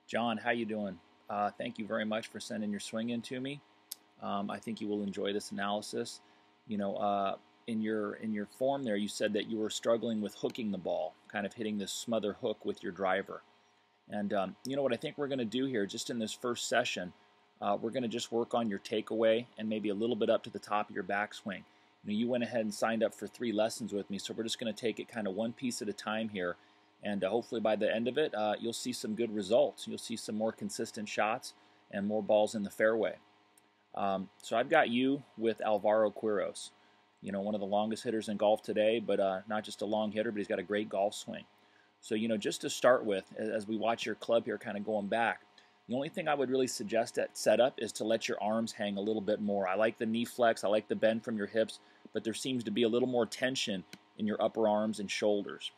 John, how you doing? Thank you very much for sending your swing in to me. I think you will enjoy this analysis. You know, in your form there, you said that you were struggling with hooking the ball, kind of hitting this smother hook with your driver. And you know what I think we're going to do here, just in this first session, we're going to just work on your takeaway and maybe a little bit up to the top of your backswing. You went ahead and signed up for 3 lessons with me, so we're just going to take it kind of one piece at a time here. And hopefully by the end of it, you'll see some good results. You'll see some more consistent shots and more balls in the fairway. So I've got you with Alvaro Quiros, one of the longest hitters in golf today, but not just a long hitter, but he's got a great golf swing. So, just to start with, as we watch your club here kind of going back, the only thing I would really suggest at setup is to let your arms hang a little bit more. I like the knee flex, I like the bend from your hips, but there seems to be a little more tension in your upper arms and shoulders.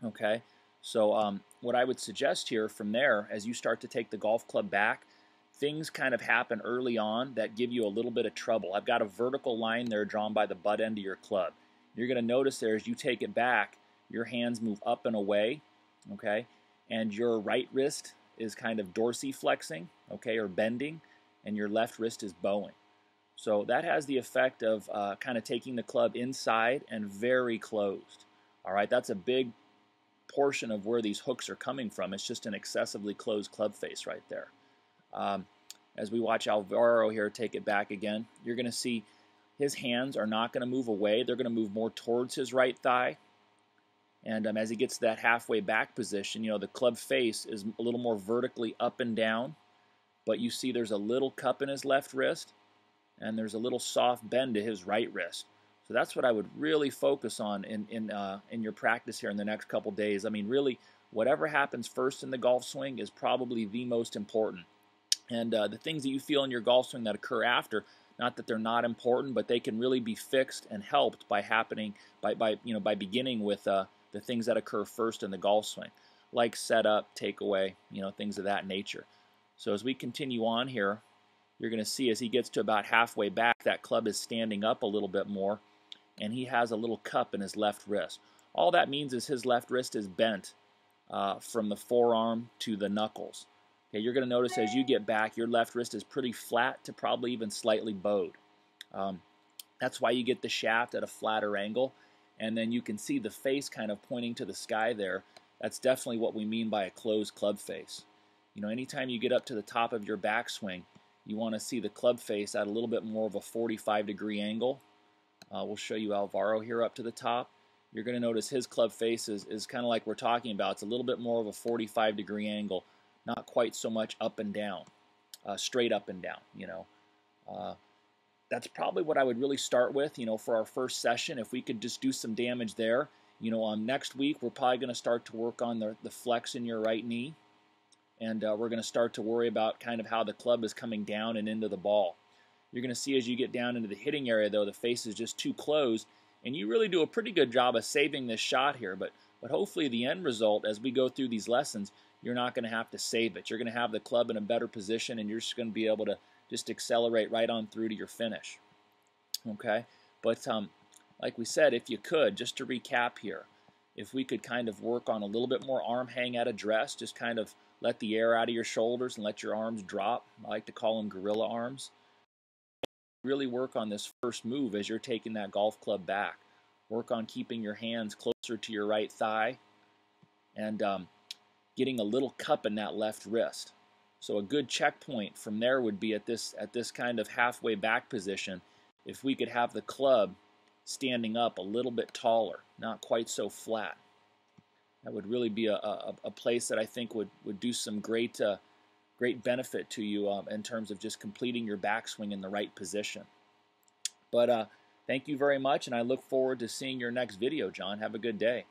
Okay, so what I would suggest here from there, as you start to take the golf club back, things kind of happen early on that give you a little bit of trouble. I've got a vertical line there drawn by the butt end of your club. You're going to notice there as you take it back, your hands move up and away, okay, and your right wrist is kind of dorsiflexing, okay, or bending, and your left wrist is bowing. So that has the effect of kind of taking the club inside and very closed. All right, that's a big portion of where these hooks are coming from. It's just an excessively closed club face right there. As we watch Alvaro here take it back again, you're going to see his hands are not going to move away. They're going to move more towards his right thigh. And as he gets to that halfway back position, the club face is a little more vertically up and down. But you see there's a little cup in his left wrist, and there's a little soft bend to his right wrist. So that's what I would really focus on in your practice here in the next couple days. I mean, really, whatever happens first in the golf swing is probably the most important. And the things that you feel in your golf swing that occur after, not that they're not important, but they can really be fixed and helped by by beginning with the things that occur first in the golf swing, like setup, takeaway, things of that nature. So as we continue on here, you're going to see as he gets to about halfway back, that club is standing up a little bit more, and he has a little cup in his left wrist. All that means is his left wrist is bent from the forearm to the knuckles. Okay, you're going to notice as you get back, your left wrist is pretty flat to probably even slightly bowed. That's why you get the shaft at a flatter angle, and then you can see the face kind of pointing to the sky there. That's definitely what we mean by a closed club face. Anytime you get up to the top of your backswing, you want to see the club face at a little bit more of a 45-degree angle. We'll show you Alvaro here up to the top. You're going to notice his club face is kind of like we're talking about. It's a little bit more of a 45-degree angle, not quite so much up and down, straight up and down. That's probably what I would really start with, for our first session. If we could just do some damage there. Next week, we're probably going to start to work on the flex in your right knee. And we're going to start to worry about kind of how the club is coming down and into the ball. You're going to see as you get down into the hitting area, though, the face is just too closed. And you really do a pretty good job of saving this shot here. But hopefully the end result, as we go through these lessons, you're not going to have to save it. You're going to have the club in a better position, and you're just going to be able to just accelerate right on through to your finish. Okay? But like we said, if you could, just to recap here, if we could kind of work on a little bit more arm hang at address, just kind of let the air out of your shoulders and let your arms drop. I like to call them gorilla arms. Really work on this first move as you're taking that golf club back. Work on keeping your hands closer to your right thigh and getting a little cup in that left wrist. So a good checkpoint from there would be at this kind of halfway back position. If we could have the club standing up a little bit taller, not quite so flat. That would really be a place that I think would do some great benefit to you in terms of just completing your backswing in the right position. But thank you very much, and I look forward to seeing your next video, John. Have a good day.